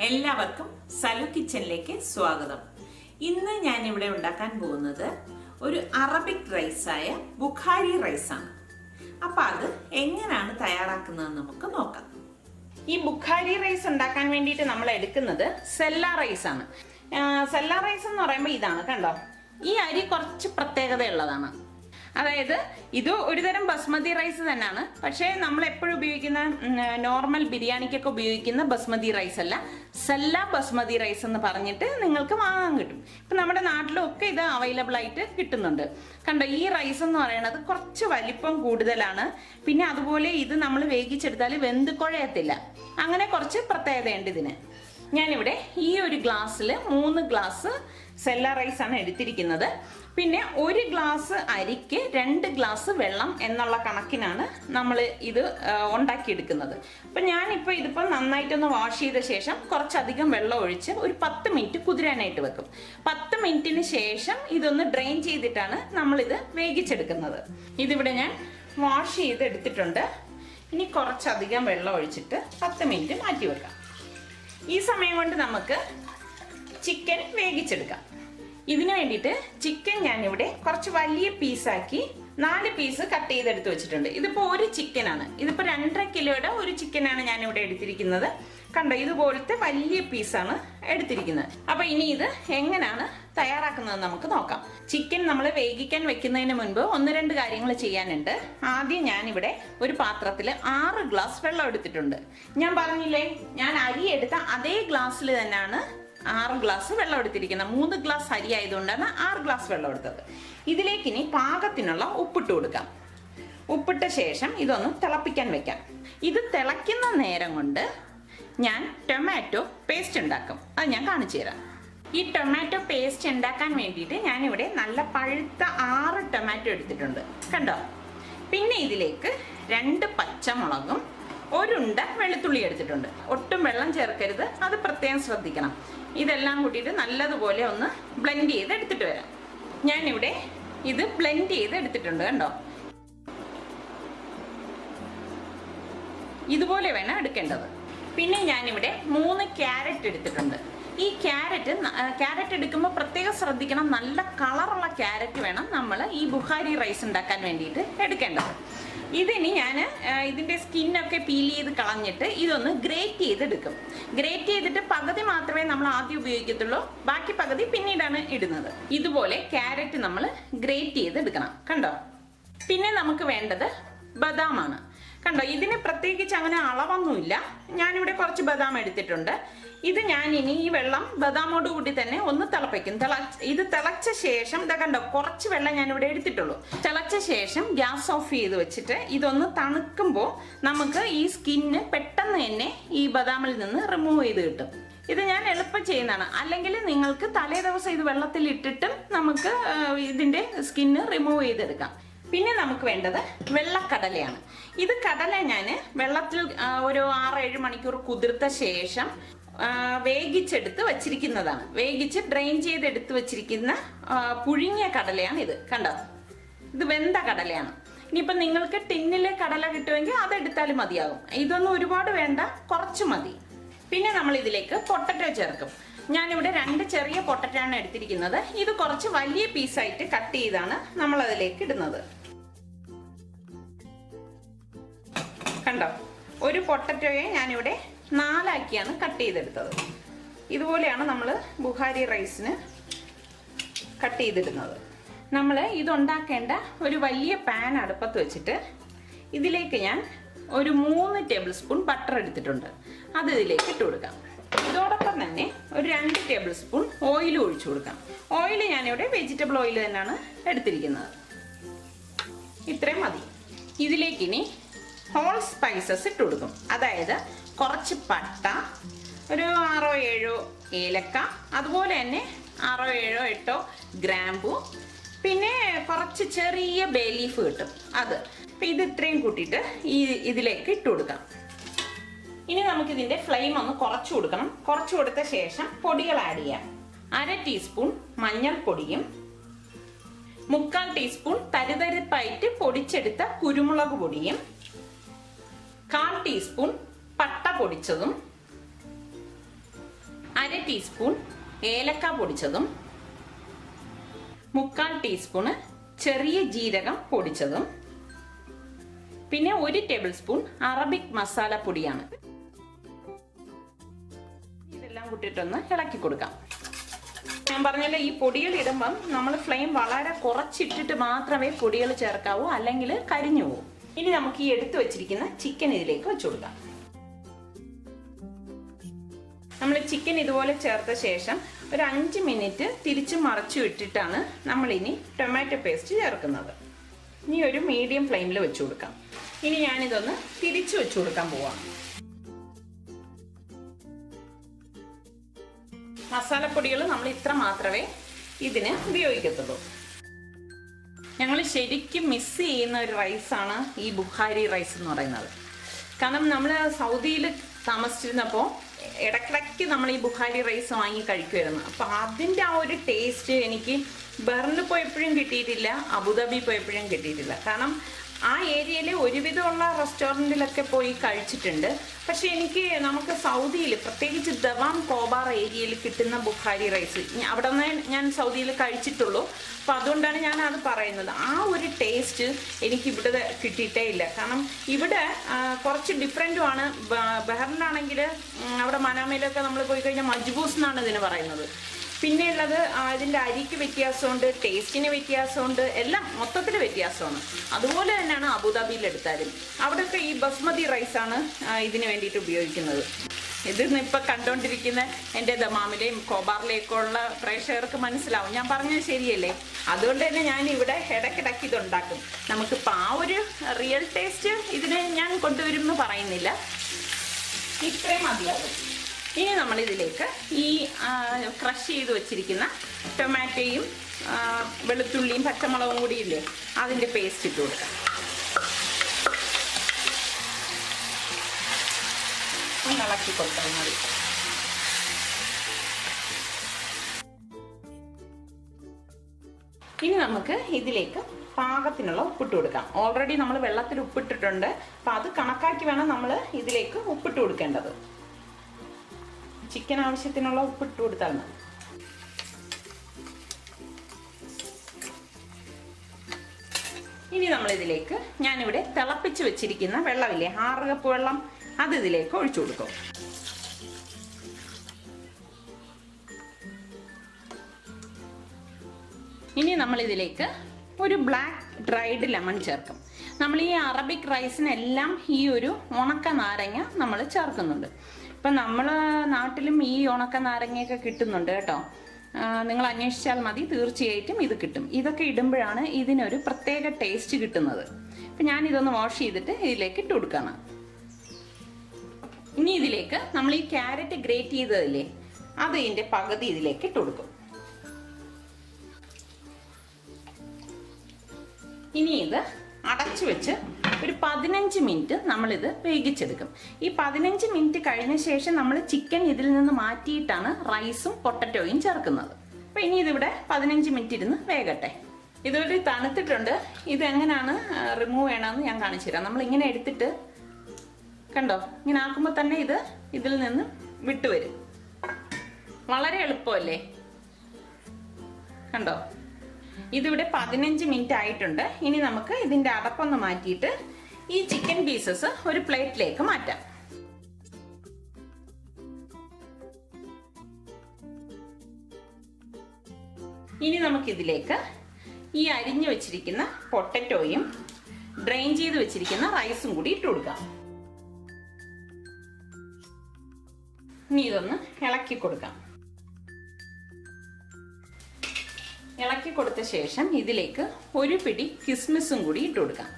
എല്ലാവർക്കും സലു കിച്ചണിലേക്ക് സ്വാഗതം. ഇന്ന് ഞാൻ ഇവിടെ ഉണ്ടാക്കാൻ പോകുന്നത് ഒരു അറബിക് റൈസായ ബുഖാരി റൈസാണ്. അപ്പൊ അത് എങ്ങനെയാണ് തയ്യാറാക്കുന്നതെന്ന് നമുക്ക് നോക്കാം. ഈ ബുഖാരി റൈസ് ഉണ്ടാക്കാൻ വേണ്ടിയിട്ട് നമ്മൾ എടുക്കുന്നത് സെല്ല റൈസ് ആണ്. സെല്ല റൈസ് എന്ന് പറയുമ്പോൾ ഇതാണ്, കണ്ടോ? ഈ അരി കുറച്ച് പ്രത്യേകതയുള്ളതാണ്. അതായത് ഇത് ഒരുതരം ബസ്മതി റൈസ് തന്നെയാണ്, പക്ഷേ നമ്മൾ എപ്പോഴും ഉപയോഗിക്കുന്ന നോർമൽ ബിരിയാണിക്കൊക്കെ ഉപയോഗിക്കുന്ന ബസ്മതി റൈസ് അല്ല, സെല്ല ബസ്മതി റൈസ് എന്ന് പറഞ്ഞിട്ട് നിങ്ങൾക്ക് വാങ്ങാൻ കിട്ടും. ഇപ്പം നമ്മുടെ നാട്ടിലൊക്കെ ഇത് അവൈലബിൾ ആയിട്ട് കിട്ടുന്നുണ്ട്. കണ്ടോ, ഈ റൈസ് എന്ന് പറയുന്നത് കുറച്ച് വലിപ്പം കൂടുതലാണ്. പിന്നെ അതുപോലെ ഇത് നമ്മൾ വേവിച്ചെടുത്താൽ വെന്ത് കുഴയത്തില്ല. അങ്ങനെ കുറച്ച് പ്രത്യേകതയുണ്ട് ഇതിന്. ഞാനിവിടെ ഈ ഒരു ഗ്ലാസ്സിൽ 3 ഗ്ലാസ് സെല്ല റൈസ് ആണ് എടുത്തിരിക്കുന്നത്. പിന്നെ 1 ഗ്ലാസ് അരിക്ക് 2 ഗ്ലാസ് വെള്ളം എന്നുള്ള കണക്കിനാണ് നമ്മൾ ഇത് ഉണ്ടാക്കിയെടുക്കുന്നത്. അപ്പം ഞാനിപ്പോൾ ഇതിപ്പോൾ നന്നായിട്ടൊന്ന് വാഷ് ചെയ്ത ശേഷം കുറച്ചധികം വെള്ളം ഒഴിച്ച് ഒരു 10 മിനിറ്റ് കുതിരാനായിട്ട് വെക്കും. 10 മിനിറ്റിന് ശേഷം ഇതൊന്ന് ഡ്രെയിൻ ചെയ്തിട്ടാണ് നമ്മളിത് വേവിച്ചെടുക്കുന്നത്. ഇതിവിടെ ഞാൻ വാഷ് ചെയ്ത് എടുത്തിട്ടുണ്ട്. ഇനി കുറച്ചധികം വെള്ളം ഒഴിച്ചിട്ട് 10 മിനിറ്റ് മാറ്റി വെക്കാം. ഈ സമയം കൊണ്ട് നമുക്ക് ചിക്കൻ വേവിച്ചെടുക്കാം. ഇതിനു വേണ്ടിയിട്ട് ചിക്കൻ ഞാനിവിടെ കുറച്ച് വലിയ പീസാക്കി 4 പീസ് കട്ട് ചെയ്തെടുത്ത് വെച്ചിട്ടുണ്ട്. ഇതിപ്പോൾ ഒരു ചിക്കനാണ്. ഇതിപ്പോൾ 2.5 കിലോയുടെ ഒരു ചിക്കനാണ് ഞാനിവിടെ എടുത്തിരിക്കുന്നത്. കണ്ടോ, ഇതുപോലത്തെ വലിയ പീസാണ് എടുത്തിരിക്കുന്നത്. അപ്പൊ ഇനി ഇത് എങ്ങനെയാണ് തയ്യാറാക്കുന്നത് നമുക്ക് നോക്കാം. ചിക്കൻ നമ്മൾ വേവിക്കാൻ വെക്കുന്നതിന് മുൻപ് 1-2 കാര്യങ്ങൾ ചെയ്യാനുണ്ട്. ആദ്യം ഞാനിവിടെ ഒരു പാത്രത്തിൽ 6 ഗ്ലാസ് വെള്ളം എടുത്തിട്ടുണ്ട്. ഞാൻ പറഞ്ഞില്ലേ, ഞാൻ അരി എടുത്ത അതേ ഗ്ലാസ്സിൽ തന്നെയാണ് 6 ഗ്ലാസ് വെള്ളം എടുത്തിരിക്കുന്നത്. 3 ഗ്ലാസ് അരി ആയതുകൊണ്ടാണ് 6 ഗ്ലാസ് വെള്ളം എടുത്തത്. ഇതിലേക്ക് ഇനി പാകത്തിനുള്ള ഉപ്പിട്ട് കൊടുക്കാം. ഉപ്പിട്ട ശേഷം ഇതൊന്ന് തിളപ്പിക്കാൻ വെക്കാം. ഇത് തിളയ്ക്കുന്ന നേരം കൊണ്ട് ഞാൻ ടൊമാറ്റോ പേസ്റ്റ് ഉണ്ടാക്കും. അത് ഞാൻ കാണിച്ചു തരാം. ഈ ടൊമാറ്റോ പേസ്റ്റ് ഉണ്ടാക്കാൻ വേണ്ടിയിട്ട് ഞാനിവിടെ നല്ല പഴുത്ത 6 ടൊമാറ്റോ എടുത്തിട്ടുണ്ട്, കണ്ടോ? പിന്നെ ഇതിലേക്ക് 2 പച്ചമുളകും 1 ഉണ്ട വെളുത്തുള്ളി എടുത്തിട്ടുണ്ട്. ഒട്ടും വെള്ളം ചേർക്കരുത്, അത് പ്രത്യേകം ശ്രദ്ധിക്കണം. ഇതെല്ലാം കൂട്ടിയിട്ട് നല്ലതുപോലെ ഒന്ന് ബ്ലെൻഡ് ചെയ്ത് എടുത്തിട്ട് വരാം. ഞാനിവിടെ ഇത് ബ്ലെൻഡ് ചെയ്ത് എടുത്തിട്ടുണ്ട്, കണ്ടോ? ഇതുപോലെ വേണം എടുക്കേണ്ടത്. പിന്നെ ഞാനിവിടെ 3 ക്യാരറ്റ് എടുത്തിട്ടുണ്ട്. ഈ ക്യാരറ്റ് എടുക്കുമ്പോൾ പ്രത്യേകം ശ്രദ്ധിക്കണം, നല്ല കളറുള്ള ക്യാരറ്റ് വേണം നമ്മൾ ഈ ബുഖാരി റൈസ് ഉണ്ടാക്കാൻ വേണ്ടിയിട്ട് എടുക്കേണ്ടത്. ഇതിനി ഞാൻ ഇതിൻ്റെ സ്കിന്നൊക്കെ പീൽ ചെയ്ത് കളഞ്ഞിട്ട് ഇതൊന്ന് ഗ്രേറ്റ് ചെയ്തെടുക്കും. ഗ്രേറ്റ് ചെയ്തിട്ട് പകുതി മാത്രമേ നമ്മൾ ആദ്യം ഉപയോഗിക്കത്തുള്ളൂ, ബാക്കി പകുതി പിന്നീടാണ് ഇടുന്നത്. ഇതുപോലെ ക്യാരറ്റ് നമ്മൾ ഗ്രേറ്റ് ചെയ്തെടുക്കണം, കണ്ടോ? പിന്നെ നമുക്ക് വേണ്ടത് ബദാമാണ്. കണ്ടോ, ഇതിന് പ്രത്യേകിച്ച് അങ്ങനെ അളവൊന്നുമില്ല. ഞാനിവിടെ കുറച്ച് ബദാം എടുത്തിട്ടുണ്ട്. ഇത് ഞാൻ ഇനി ഈ വെള്ളം ബദാമോട് കൂടി തന്നെ ഒന്ന് തിളപ്പിക്കും. ഇത് തിളച്ച ശേഷം ഇതാ കണ്ടോ, കുറച്ച് വെള്ളം ഞാനിവിടെ എടുത്തിട്ടുള്ളൂ. തിളച്ച ശേഷം ഗ്യാസ് ഓഫ് ചെയ്ത് വെച്ചിട്ട് ഇതൊന്ന് തണുക്കുമ്പോൾ നമുക്ക് ഈ സ്കിന്ന് പെട്ടെന്ന് തന്നെ ഈ ബദാമിൽ നിന്ന് റിമൂവ് ചെയ്ത് കിട്ടും. ഇത് ഞാൻ എളുപ്പം ചെയ്യുന്നതാണ്. അല്ലെങ്കിൽ നിങ്ങൾക്ക് തലേ ദിവസം ഇത് വെള്ളത്തിൽ ഇട്ടിട്ടും നമുക്ക് ഇതിൻ്റെ സ്കിന്ന് റിമൂവ് ചെയ്തെടുക്കാം. പിന്നെ നമുക്ക് വേണ്ടത് വെള്ളക്കടലയാണ്. ഇത് കടല ഞാൻ വെള്ളത്തിൽ ഒരു 6-7 മണിക്കൂർ കുതിർത്ത ശേഷം വേവിച്ചെടുത്ത് വച്ചിരിക്കുന്നതാണ്. വേവിച്ച് ഡ്രെയിൻ ചെയ്തെടുത്ത് വച്ചിരിക്കുന്ന പുഴുങ്ങിയ കടലയാണ് ഇത്, കണ്ടോ? ഇത് വെന്ത കടലയാണ്. ഇനിയിപ്പം നിങ്ങൾക്ക് ടിന്നിലെ കടല കിട്ടുമെങ്കിൽ അതെടുത്താലും മതിയാകും. ഇതൊന്നും ഒരുപാട് വേണ്ട, കുറച്ച് മതി. പിന്നെ നമ്മൾ ഇതിലേക്ക് പൊട്ടറ്റോ ചേർക്കും. ഞാനിവിടെ 2 ചെറിയ പൊട്ടറ്റോ ആണ് എടുത്തിരിക്കുന്നത്. ഇത് കുറച്ച് വലിയ പീസായിട്ട് കട്ട് ചെയ്താണ് നമ്മൾ അതിലേക്ക് ഇടുന്നത്, കണ്ടോ? ഒരു പൊട്ടറ്റോയെ ഞാനിവിടെ 4 ആക്കിയാണ് കട്ട് ചെയ്തെടുത്തത്. ഇതുപോലെയാണ് നമ്മൾ ബുഖാരി റൈസിന് കട്ട് ചെയ്തിടുന്നത്. നമ്മൾ ഇതുണ്ടാക്കേണ്ട ഒരു വലിയ പാൻ അടുപ്പത്ത് വെച്ചിട്ട് ഇതിലേക്ക് ഞാൻ ഒരു 3 ടേബിൾ സ്പൂൺ ബട്ടർ എടുത്തിട്ടുണ്ട്. അത് ഇതിലേക്ക് ഇട്ട് കൊടുക്കാം. ഇതോടൊപ്പം തന്നെ ഒരു 2 ടേബിൾ സ്പൂൺ ഓയിൽ ഒഴിച്ചു കൊടുക്കാം. ഓയിൽ ഞാനിവിടെ വെജിറ്റബിൾ ഓയിൽ തന്നെയാണ് എടുത്തിരിക്കുന്നത്. ഇത്രയും മതി. ഇതിലേക്ക് ഇനി ഹോൾ സ്പൈസസ് ഇട്ട് കൊടുക്കും. അതായത് കുറച്ച് പട്ട, ഒരു 6-7 ഏലക്ക, അതുപോലെ തന്നെ 6-7-8 ഗ്രാമ്പു, പിന്നെ കുറച്ച് ചെറിയ ബേ ലീഫ് കിട്ടും, അത്. അപ്പം ഇത് ഇത്രയും കൂട്ടിയിട്ട് ഇതിലേക്ക് ഇട്ട് കൊടുക്കാം. ഇനി നമുക്കിതിൻ്റെ ഫ്ലെയിം ഒന്ന് കുറച്ച് കൊടുക്കണം. കുറച്ച് കൊടുത്ത ശേഷം പൊടികൾ ആഡ് ചെയ്യാം. 1/2 ടീസ്പൂൺ മഞ്ഞൾപ്പൊടിയും 3/4 ടീസ്പൂൺ തരിതരിപ്പായിട്ട് പൊടിച്ചെടുത്ത കുരുമുളക് പൊടിയും 1/4 ടീസ്പൂൺ പട്ട പൊടിച്ചതും 1/2 ടീസ്പൂൺ ഏലക്ക പൊടിച്ചതും 1/4 ടീസ്പൂണ് ചെറിയ ജീരകം പൊടിച്ചതും പിന്നെ 1 ടേബിൾ സ്പൂൺ അറബിക് മസാല പൊടിയാണ്. ഇതെല്ലാം കൂട്ടിയിട്ടൊന്ന് ഇളക്കി കൊടുക്കാം. ഞാൻ പറഞ്ഞല്ലോ, ഈ പൊടികൾ ഇടുമ്പം നമ്മൾ ഫ്ലെയിം വളരെ കുറച്ചിട്ടിട്ട് മാത്രമേ പൊടികൾ ചേർക്കാവൂ, അല്ലെങ്കിൽ കരിഞ്ഞു പോകും. ഇനി നമുക്ക് ഈ എടുത്തു വെച്ചിരിക്കുന്ന ചിക്കൻ ഇതിലേക്ക് വെച്ചു കൊടുക്കാം. നമ്മൾ ചിക്കൻ ഇതുപോലെ ചേർത്ത ശേഷം ഒരു 5 മിനിറ്റ് തിരിച്ചു മറച്ചു ഇട്ടിട്ടാണ് നമ്മളിനി ടൊമാറ്റോ പേസ്റ്റ് ചേർക്കുന്നത്. ഇനി ഒരു മീഡിയം ഫ്ലെയിമിൽ വെച്ചു കൊടുക്കാം. ഇനി ഞാനിതൊന്ന് തിരിച്ചു വെച്ചു കൊടുക്കാൻ പോവാം. മസാലപ്പൊടികൾ നമ്മൾ ഇത്ര മാത്രമേ ഇതിന് ഉപയോഗിക്കത്തുള്ളൂ. ഞങ്ങൾ ശരിക്കും മിസ് ചെയ്യുന്ന ഒരു റൈസാണ് ഈ ബുഖാരി റൈസ് എന്ന് പറയുന്നത്. കാരണം നമ്മൾ സൗദിയിൽ താമസിച്ചിരുന്നപ്പോൾ ഇടയ്ക്കിടയ്ക്ക് നമ്മൾ ഈ ബുഖാരി റൈസ് വാങ്ങി കഴിക്കുമായിരുന്നു. അപ്പോൾ അതിൻ്റെ ആ ഒരു ടേസ്റ്റ് എനിക്ക് ബെറിൽ പോയപ്പോഴും കിട്ടിയിട്ടില്ല, അബുദാബി പോയപ്പോഴും കിട്ടിയിട്ടില്ല. കാരണം ആ ഏരിയയിൽ ഒരുവിധമുള്ള റെസ്റ്റോറൻറ്റിലൊക്കെ പോയി കഴിച്ചിട്ടുണ്ട്. പക്ഷെ നമുക്ക് സൗദിയിൽ പ്രത്യേകിച്ച് ദവാം കോബാർ ഏരിയയിൽ കിട്ടുന്ന ബുഖാരി റൈസ് അവിടെ നിന്ന് ഞാൻ സൗദിയിൽ കഴിച്ചിട്ടുള്ളൂ. അപ്പോൾ അതുകൊണ്ടാണ് ഞാൻ അത് പറയുന്നത്. ആ ഒരു ടേസ്റ്റ് എനിക്ക് ഇവിടെ കിട്ടിയിട്ടേ ഇല്ല. കാരണം ഇവിടെ കുറച്ച് ഡിഫറെൻറ്റുമാണ്. ബഹറിലാണെങ്കിൽ അവിടെ മനാമയിലൊക്കെ നമ്മൾ പോയി കഴിഞ്ഞാൽ മജ്ബൂസ് എന്നാണ് ഇതിന് പറയുന്നത്. പിന്നെ ഉള്ളത് ഇതിൻ്റെ അരിക്ക് വ്യത്യാസമുണ്ട്, ടേസ്റ്റിന് വ്യത്യാസമുണ്ട്, എല്ലാം മൊത്തത്തിൽ വ്യത്യാസമാണ്. അതുപോലെ തന്നെയാണ് അബുദാബിയിൽ എടുത്താലും. അവിടെയൊക്കെ ഈ ബസ്മതി റൈസാണ് ഇതിന് വേണ്ടിയിട്ട് ഉപയോഗിക്കുന്നത്. ഇതിന്ന് ഇപ്പം കണ്ടുകൊണ്ടിരിക്കുന്ന എൻ്റെ ദമാമിലെയും കോബാറിലേക്കുള്ള പ്രേക്ഷകർക്ക് മനസ്സിലാവും ഞാൻ പറഞ്ഞത് ശരിയല്ലേ. അതുകൊണ്ട് തന്നെ ഞാൻ ഇവിടെ ഇടയ്ക്കിടയ്ക്ക് ഇതുണ്ടാക്കും. നമുക്കിപ്പോൾ ആ ഒരു റിയൽ ടേസ്റ്റ് ഇതിന് ഞാൻ കൊണ്ടുവരുമെന്ന് പറയുന്നില്ല. ഇത്രയും മതിയാവും. ഇനി നമ്മളിതിലേക്ക് ഈ ക്രഷ് ചെയ്ത് വെച്ചിരിക്കുന്ന ടൊമാറ്റോയും വെളുത്തുള്ളിയും പച്ചമുളകും കൂടി ഇല്ലേ, അതിൻ്റെ പേസ്റ്റ് ഇട്ട് കൊടുക്കാം. ഒന്ന് ഇളക്കി കൊടുത്താൽ മതി. ഇനി നമുക്ക് ഇതിലേക്ക് പാകത്തിനുള്ള ഉപ്പിട്ട് കൊടുക്കാം. ഓൾറെഡി നമ്മൾ വെള്ളത്തിൽ ഉപ്പിട്ടിട്ടുണ്ട്. അപ്പം അത് കണക്കാക്കി വേണം നമ്മൾ ഇതിലേക്ക് ഉപ്പിട്ട് കൊടുക്കേണ്ടത്. ചിക്കൻ ആവശ്യത്തിനുള്ള ഉപ്പിട്ട് കൊടുത്താൽ മതി. ഇനി നമ്മളിതിലേക്ക് ഞാനിവിടെ തിളപ്പിച്ച് വെച്ചിരിക്കുന്ന വെള്ളമില്ലേ, 6 കപ്പ് വെള്ളം, അത് ഇതിലേക്ക് ഒഴിച്ചു കൊടുക്കും. ഇനി നമ്മളിതിലേക്ക് ഒരു ബ്ലാക്ക് ഡ്രൈഡ് ലെമൺ ചേർക്കും. നമ്മൾ ഈ അറബിക് റൈസിനെല്ലാം ഈ ഒരു ഉണക്ക നാരങ്ങ നമ്മൾ ചേർക്കുന്നുണ്ട്. ഇപ്പം നമ്മളെ നാട്ടിലും ഈ ഉണക്ക നാരങ്ങയൊക്കെ കിട്ടുന്നുണ്ട് കേട്ടോ. നിങ്ങൾ അന്വേഷിച്ചാൽ മതി, തീർച്ചയായിട്ടും ഇത് കിട്ടും. ഇതൊക്കെ ഇടുമ്പോഴാണ് ഇതിനൊരു പ്രത്യേക ടേസ്റ്റ് കിട്ടുന്നത്. അപ്പം ഞാനിതൊന്ന് വാഷ് ചെയ്തിട്ട് ഇതിലേക്ക് ഇട്ട് കൊടുക്കണം. ഇനി ഇതിലേക്ക് നമ്മൾ ഈ ക്യാരറ്റ് ഗ്രേറ്റ് ചെയ്തതില്ലേ, അത് ഇതിൻ്റെ പകുതി ഇതിലേക്ക് ഇട്ട് കൊടുക്കും. ഇനി ഇത് അടച്ചു വെച്ച് ഒരു 15 മിനിറ്റ് നമ്മളിത് വേവിച്ചെടുക്കും. ഈ 15 മിനിറ്റ് കഴിഞ്ഞ ശേഷം നമ്മൾ ചിക്കൻ ഇതിൽ നിന്ന് മാറ്റിയിട്ടാണ് റൈസും പൊട്ടറ്റോയും ചേർക്കുന്നത്. അപ്പം ഇനി ഇതിവിടെ 15 മിനിറ്റ് ഇരുന്ന് വേകട്ടെ. ഇതൊരു തണുത്തിട്ടുണ്ട്. ഇതെങ്ങനെയാണ് റിമൂവ് ചെയ്യണമെന്ന് ഞാൻ കാണിച്ചു തരാം. നമ്മളിങ്ങനെ എടുത്തിട്ട് കണ്ടോ, ഇങ്ങനെ ആക്കുമ്പോൾ തന്നെ ഇത് ഇതിൽ നിന്ന് വിട്ടുവരും. വളരെ എളുപ്പമല്ലേ, കണ്ടോ. ഇതിവിടെ 15 മിനിറ്റ് ആയിട്ടുണ്ട്. ഇനി നമുക്ക് ഇതിൻ്റെ അടപ്പൊന്ന് മാറ്റിയിട്ട് ഈ ചിക്കൻ പീസസ് ഒരു പ്ലേറ്റിലേക്ക് മാറ്റാം. ഇനി നമുക്കിതിലേക്ക് ഈ അരിഞ്ഞു വെച്ചിരിക്കുന്ന പൊട്ടറ്റോയും ഡ്രെയിൻ ചെയ്ത് വെച്ചിരിക്കുന്ന റൈസും കൂടി ഇട്ട് കൊടുക്കാം. ഇനി ഇതൊന്ന് ഇളക്കി കൊടുക്കാം. ഇളക്കി കൊടുത്ത ശേഷം ഇതിലേക്ക് ഒരു പിടി കിസ്മിസും കൂടി ഇട്ട് കൊടുക്കാം.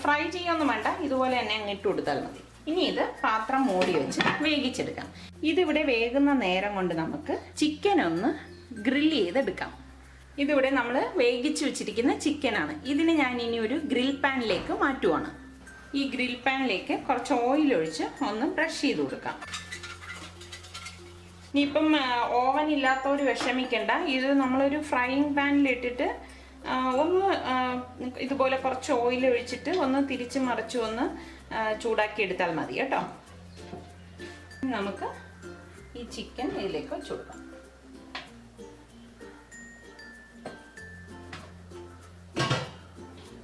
ഫ്രൈ ചെയ്യൊന്നും വേണ്ട, ഇതുപോലെ തന്നെ അങ്ങ് ഇട്ട് കൊടുത്താൽ മതി. ഇനി ഇത് പാത്രം മൂടി വെച്ച് വേവിച്ചെടുക്കാം. ഇതിവിടെ വേകുന്ന നേരം കൊണ്ട് നമുക്ക് ചിക്കൻ ഒന്ന് ഗ്രില്ല് ചെയ്തെടുക്കാം. ഇതിവിടെ നമ്മൾ വേവിച്ച് വെച്ചിരിക്കുന്ന ചിക്കനാണ്. ഇതിന് ഞാൻ ഇനി ഒരു ഗ്രിൽ പാനിലേക്ക് മാറ്റുവാണ്. ഈ ഗ്രിൽ പാനിലേക്ക് കുറച്ച് ഓയിൽ ഒഴിച്ച് ഒന്ന് ബ്രഷ് ചെയ്ത് കൊടുക്കാം. ഇനിയിപ്പം ഓവൻ ഇല്ലാത്തവർ വിഷമിക്കണ്ട. ഇത് നമ്മളൊരു ഫ്രൈയിങ് പാനിലിട്ടിട്ട് ഒന്ന് ഇതുപോലെ കുറച്ച് ഓയിൽ ഒഴിച്ചിട്ട് ഒന്ന് തിരിച്ച് മറിച്ച് ഒന്ന് ചൂടാക്കി എടുത്താൽ മതി കേട്ടോ. നമുക്ക് ഈ ചിക്കൻ ഇതിലേക്ക് വെച്ച് കൊടുക്കാം.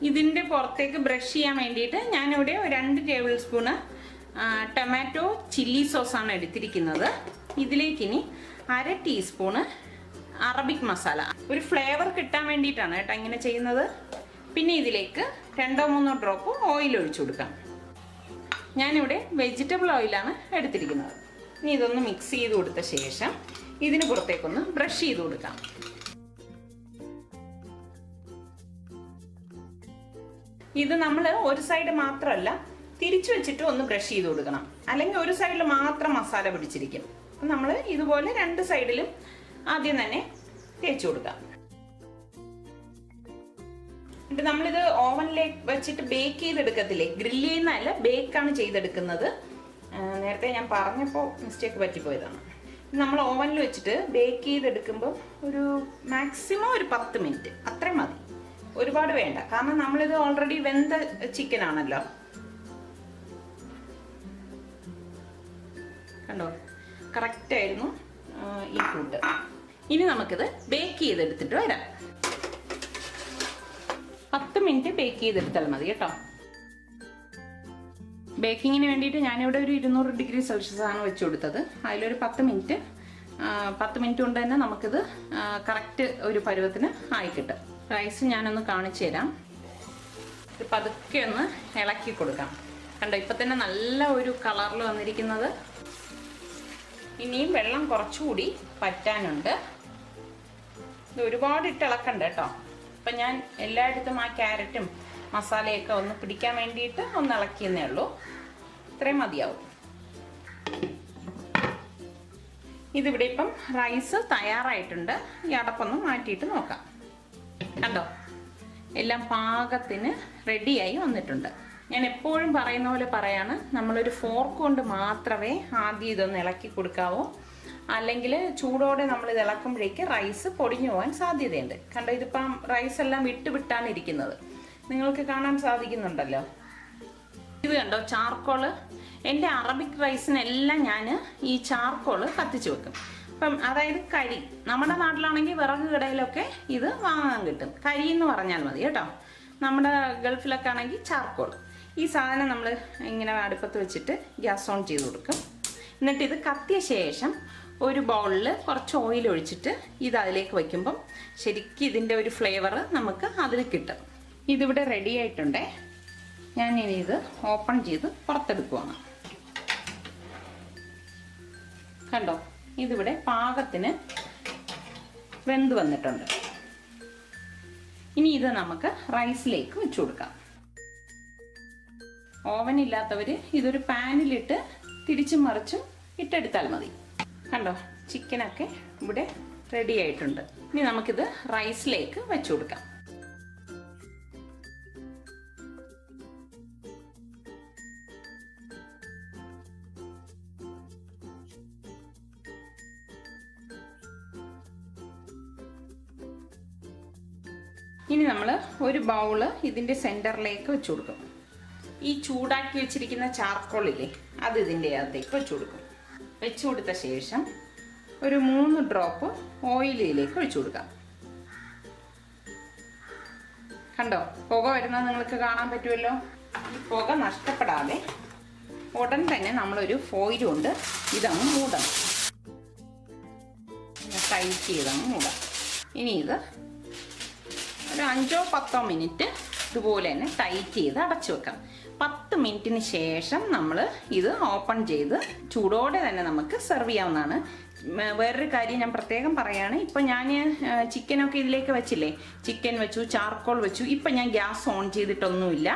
ഇതിൻ്റെ പുറത്തേക്ക് ബ്രഷ് ചെയ്യാൻ വേണ്ടിയിട്ട് ഞാനിവിടെ 2 ടേബിൾ സ്പൂണ് ടൊമാറ്റോ ചില്ലി സോസാണ് എടുത്തിരിക്കുന്നത്. ഇതിലേക്ക് ഇനി 1/2 ടീസ്പൂണ് അറബിക് മസാല, ഒരു ഫ്ലേവർ കിട്ടാൻ വേണ്ടിയിട്ടാണ് കേട്ടോ ഇങ്ങനെ ചെയ്യുന്നത്. പിന്നെ ഇതിലേക്ക് 2-3 ഡ്രോപ്പ് ഓയിൽ ഒഴിച്ചു കൊടുക്കാം. ഞാനിവിടെ വെജിറ്റബിൾ ഓയിലാണ് എടുത്തിരിക്കുന്നത്. ഇനി ഇതൊന്ന് മിക്സ് ചെയ്ത് കൊടുത്ത ശേഷം ഇതിന് പുറത്തേക്കൊന്ന് ബ്രഷ് ചെയ്ത് കൊടുക്കാം. ഇത് നമ്മൾ ഒരു സൈഡ് മാത്രമല്ല തിരിച്ചു വെച്ചിട്ട് ഒന്ന് ബ്രഷ് ചെയ്ത് കൊടുക്കണം, അല്ലെങ്കിൽ ഒരു സൈഡിൽ മാത്രം മസാല പിടിച്ചിരിക്കും. അപ്പം നമ്മൾ ഇതുപോലെ 2 സൈഡിലും ആദ്യം തന്നെ തേച്ച് കൊടുക്കാം. എന്നിട്ട് നമ്മളിത് ഓവനിലേക്ക് വെച്ചിട്ട് ബേക്ക് ചെയ്തെടുക്കത്തില്ലേ, ഗ്രില്ല് ചെയ്യുന്നതല്ല, ബേക്കാണ് ചെയ്തെടുക്കുന്നത്. നേരത്തെ ഞാൻ പറഞ്ഞപ്പോൾ മിസ്റ്റേക്ക് പറ്റിപ്പോയതാണ്. നമ്മൾ ഓവനിൽ വെച്ചിട്ട് ബേക്ക് ചെയ്തെടുക്കുമ്പോൾ ഒരു മാക്സിമം ഒരു 10 മിനിറ്റ് അത്രയും മതി, ഒരുപാട് വേണ്ട. കാരണം നമ്മളിത് ഓൾറെഡി വെന്ത ചിക്കൻ ആണല്ലോ. കണ്ടോ, കറക്റ്റ് ആയിരുന്നു ഈ ഫുഡ്. ഇനി നമുക്കിത് ബേക്ക് ചെയ്തെടുത്തിട്ട് വരാം. 10 മിനിറ്റ് ബേക്ക് ചെയ്തെടുത്താൽ മതി കേട്ടോ. ബേക്കിങ്ങിന് വേണ്ടിയിട്ട് ഞാനിവിടെ ഒരു 200 ഡിഗ്രി സെൽഷ്യസ് ആണ് വെച്ച് കൊടുത്തത്. അതിലൊരു 10 മിനിറ്റ് കൊണ്ട് തന്നെ നമുക്കിത് കറക്റ്റ് ഒരു പരുവത്തിന് ആയി കിട്ടും. റൈസ് ഞാനൊന്ന് കാണിച്ചു തരാം. ഇത് പതുക്കെ ഒന്ന് ഇളക്കി കൊടുക്കാം. കണ്ടോ, ഇപ്പം തന്നെ നല്ല ഒരു കളറിൽ വന്നിരിക്കുന്നത്. ഇനിയും വെള്ളം കുറച്ചുകൂടി പറ്റാനുണ്ട്. ഇത് ഒരുപാട് ഇട്ട് ഇളക്കണ്ട കേട്ടോ. അപ്പം ഞാൻ എല്ലായിടത്തും ആ ക്യാരറ്റും മസാലയൊക്കെ ഒന്ന് പിടിക്കാൻ വേണ്ടിയിട്ട് ഒന്ന് ഇളക്കിയെന്നേ ഉള്ളൂ. ഇത്രയും മതിയാവും. ഇതിവിടെ ഇപ്പം റൈസ് തയ്യാറായിട്ടുണ്ട്. ഈ അടപ്പൊന്ന് മാറ്റിയിട്ട് നോക്കാം. കണ്ടോ, എല്ലാം പാകത്തിന് റെഡിയായി വന്നിട്ടുണ്ട്. ഞാൻ എപ്പോഴും പറയുന്ന പോലെ പറയാണ്, നമ്മളൊരു ഫോർക്ക് കൊണ്ട് മാത്രമേ ആദ്യം ഇതൊന്ന് ഇളക്കി കൊടുക്കാവൂ. അല്ലെങ്കിൽ ചൂടോടെ നമ്മളിത് ഇളക്കുമ്പോഴേക്ക് റൈസ് പൊടിഞ്ഞു പോകാൻ സാധ്യതയുണ്ട്. കണ്ടോ, ഇതിപ്പം റൈസ് എല്ലാം വിട്ടാണ് ഇരിക്കുന്നത്. നിങ്ങൾക്ക് കാണാൻ സാധിക്കുന്നുണ്ടല്ലോ. ഇത് കണ്ടോ, ചാർക്കോള്. എൻ്റെ അറബിക് റൈസിനെല്ലാം ഞാൻ ഈ ചാർക്കോള് കത്തിച്ച് വെക്കും. അപ്പം അതായത് കരി, നമ്മുടെ നാട്ടിലാണെങ്കിൽ വിറക് കടയിലൊക്കെ ഇത് വാങ്ങാൻ കിട്ടും. കരി എന്ന് പറഞ്ഞാൽ മതി കേട്ടോ. നമ്മുടെ ഗൾഫിലൊക്കെ ആണെങ്കിൽ ചാർക്കോൾ. ഈ സാധനം നമ്മൾ ഇങ്ങനെ അടുപ്പത്ത് വെച്ചിട്ട് ഗ്യാസ് ഓൺ ചെയ്ത് കൊടുക്കും. എന്നിട്ട് ഇത് കത്തിയ ശേഷം ഒരു ബൗളിൽ കുറച്ച് ഓയിൽ ഒഴിച്ചിട്ട് ഇത് അതിലേക്ക് വയ്ക്കുമ്പം ശരിക്കും ഇതിൻ്റെ ഒരു ഫ്ലേവർ നമുക്ക് അതിൽ കിട്ടും. ഇതിവിടെ റെഡി ആയിട്ടുണ്ടേ. ഞാനിനി ഇത് ഓപ്പൺ ചെയ്ത് പുറത്തെടുക്കുവാണ്. കണ്ടോ, ഇതിവിടെ പാകത്തിന് വെന്ത് വന്നിട്ടുണ്ട്. ഇനി ഇത് നമുക്ക് റൈസിലേക്ക് വെച്ച് കൊടുക്കാം. ഓവൻ ഇല്ലാത്തവർ ഇതൊരു പാനിലിട്ട് തിരിച്ചും മറിച്ചും ഇട്ടെടുത്താൽ മതി. കണ്ടോ, ചിക്കനൊക്കെ ഇവിടെ റെഡി ആയിട്ടുണ്ട്. ഇനി നമുക്കിത് റൈസിലേക്ക് വെച്ച് കൊടുക്കാം. ഇനി നമ്മൾ ഒരു ബൗള് ഇതിൻ്റെ സെൻറ്ററിലേക്ക് വെച്ച് കൊടുക്കും. ഈ ചൂടാക്കി വെച്ചിരിക്കുന്ന ചാർക്കോളില്ലേ, അത് ഇതിൻ്റെ അകത്തേക്ക് വെച്ച് കൊടുക്കും. വെച്ച് കൊടുത്ത ശേഷം ഒരു 3 ഡ്രോപ്പ് ഓയിലിലേക്ക് ഒഴിച്ചു കൊടുക്കാം. കണ്ടോ, പുക വരുന്നത് നിങ്ങൾക്ക് കാണാൻ പറ്റുമല്ലോ. ഈ പുക നഷ്ടപ്പെടാതെ ഉടൻ തന്നെ നമ്മളൊരു ഫോയിൽ കൊണ്ട് ഇതങ്ങ് മൂടണം. ടൈറ്റ് ചെയ്തങ്ങ് മൂടാം. ഇനി ഇത് ഒരു 5-10 മിനിറ്റ് ഇതുപോലെ തന്നെ ടൈറ്റ് ചെയ്ത് അടച്ചു വെക്കാം. 10 മിനിറ്റിന് ശേഷം നമ്മൾ ഇത് ഓപ്പൺ ചെയ്ത് ചൂടോടെ തന്നെ നമുക്ക് സെർവ് ചെയ്യാവുന്നതാണ്. വേറൊരു കാര്യം ഞാൻ പ്രത്യേകം പറയുകയാണ്. ഇപ്പം ഞാൻ ചിക്കനൊക്കെ ഇതിലേക്ക് വെച്ചില്ലേ, ചിക്കൻ വെച്ചു, ചാർക്കോൾ വെച്ചു. ഇപ്പം ഞാൻ ഗ്യാസ് ഓൺ ചെയ്തിട്ടൊന്നുമില്ല.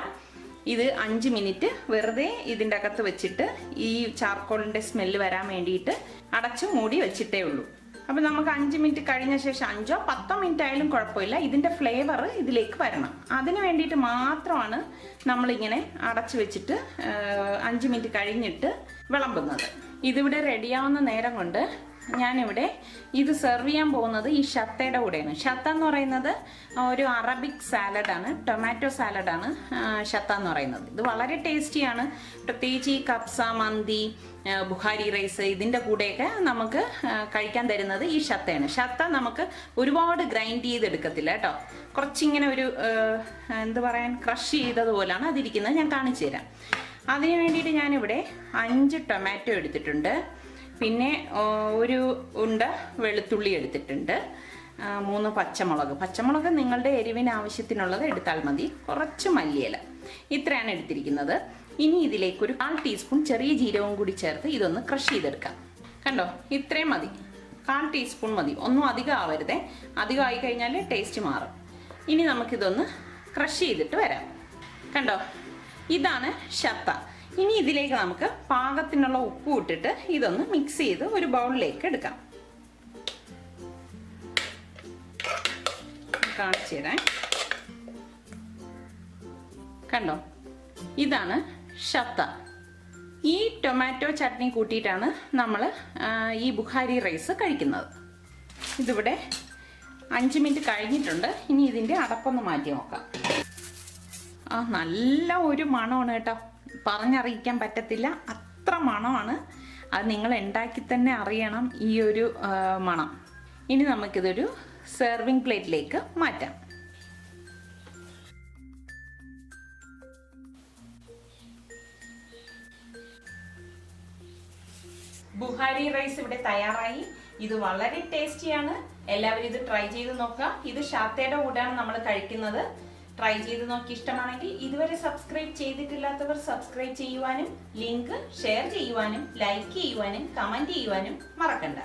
ഇത് 5 മിനിറ്റ് വെറുതെ ഇതിൻ്റെ അകത്ത് വെച്ചിട്ട് ഈ ചാർക്കോളിൻ്റെ സ്മെല്ല് വരാൻ വേണ്ടിയിട്ട് അടച്ചു മൂടി വെച്ചിട്ടേ ഉള്ളൂ. അപ്പം നമുക്ക് 5 മിനിറ്റ് കഴിഞ്ഞ ശേഷം 5-10 മിനിറ്റ് ആയാലും കുഴപ്പമില്ല, ഇതിൻ്റെ ഫ്ലേവർ ഇതിലേക്ക് വരണം. അതിന് വേണ്ടിയിട്ട് മാത്രമാണ് നമ്മളിങ്ങനെ അടച്ചു വെച്ചിട്ട് 5 മിനിറ്റ് കഴിഞ്ഞിട്ട് വിളമ്പുന്നത്. ഇതിവിടെ റെഡിയാവുന്ന നേരം കൊണ്ട് ഞാനിവിടെ ഇത് സെർവ് ചെയ്യാൻ പോകുന്നത് ഈ ഷത്തയുടെ കൂടെയാണ്. ഷത്ത എന്ന് പറയുന്നത് ഒരു അറബിക് സാലഡാണ്, ടൊമാറ്റോ സാലഡാണ് ഷത്ത എന്ന് പറയുന്നത്. ഇത് വളരെ ടേസ്റ്റിയാണ്. പ്രത്യേകിച്ച് ഈ കബ്സ, മന്തി, ബുഖാരി റൈസ് ഇതിൻ്റെ കൂടെയൊക്കെ നമുക്ക് കഴിക്കാൻ തരുന്നത് ഈ ഷത്തയാണ്. ഷത്ത നമുക്ക് ഒരുപാട് ഗ്രൈൻഡ് ചെയ്തെടുക്കത്തില്ല കേട്ടോ. കുറച്ചിങ്ങനെ ഒരു എന്ത് പറയാൻ, ക്രഷ് ചെയ്തതുപോലാണ് അതിരിക്കുന്നത്. ഞാൻ കാണിച്ചു തരാം. അതിന് വേണ്ടിയിട്ട് ഞാനിവിടെ 5 ടൊമാറ്റോ എടുത്തിട്ടുണ്ട്. പിന്നെ ഒരു ഉണ്ട വെളുത്തുള്ളി എടുത്തിട്ടുണ്ട്. 3 പച്ചമുളക് നിങ്ങളുടെ എരിവിന് ആവശ്യത്തിനുള്ളത് എടുത്താൽ മതി. കുറച്ച് മല്ലിയില, ഇത്രയാണ് എടുത്തിരിക്കുന്നത്. ഇനി ഇതിലേക്ക് ഒരു 1/4 ടീസ്പൂൺ ചെറിയ ജീരകവും കൂടി ചേർത്ത് ഇതൊന്ന് ക്രഷ് ചെയ്തെടുക്കാം. കണ്ടോ, ഇത്രയും മതി. 1/4 ടീസ്പൂൺ മതി, ഒന്നും അധികം ആവരുതേ. അധികം ആയി കഴിഞ്ഞാൽ ടേസ്റ്റ് മാറും. ഇനി നമുക്കിതൊന്ന് ക്രഷ് ചെയ്തിട്ട് വരാം. കണ്ടോ, ഇതാണ് ഷത്ത. ഇനി ഇതിലേക്ക് നമുക്ക് പാകത്തിനുള്ള ഉപ്പ് ഇട്ടിട്ട് ഇതൊന്ന് മിക്സ് ചെയ്ത് ഒരു ബൗളിലേക്ക് എടുക്കാം. കാണിച്ചു തരാം. കണ്ടോ, ഇതാണ് ഷത്ത. ഈ ടൊമാറ്റോ ചട്നി കൂട്ടിയിട്ടാണ് നമ്മൾ ഈ ബുഖാരി റൈസ് കഴിക്കുന്നത്. ഇതിവിടെ 5 മിനിറ്റ് കഴിഞ്ഞിട്ടുണ്ട്. ഇനി ഇതിൻ്റെ അടപ്പൊന്ന് മാറ്റി നോക്കാം. നല്ല ഒരു മണമാണ് കേട്ടോ, പറഞ്ഞറിയിക്കാൻ പറ്റത്തില്ല, അത്ര മണമാണ്. അത് നിങ്ങൾ ഉണ്ടാക്കി തന്നെ അറിയണം ഈ ഒരു മണം. ഇനി നമുക്കിതൊരു സെർവിങ് പ്ലേറ്റിലേക്ക് മാറ്റാം. ബുഖാരി റൈസ് ഇവിടെ തയ്യാറായി. ഇത് വളരെ ടേസ്റ്റിയാണ്. എല്ലാവരും ഇത് ട്രൈ ചെയ്ത് നോക്കുക. ഇത് ഷാത്തയുടെ കൂടെയാണ് നമ്മൾ കഴിക്കുന്നത്. ട്രൈ ചെയ്ത് നോക്കി ഇഷ്ടമാണെങ്കിൽ ഇതുവരെ സബ്സ്ക്രൈബ് ചെയ്തിട്ടില്ലാത്തവർ സബ്സ്ക്രൈബ് ചെയ്യുവാനും ലിങ്ക് ഷെയർ ചെയ്യുവാനും ലൈക്ക് ചെയ്യുവാനും കമന്റ് ചെയ്യുവാനും മറക്കണ്ട.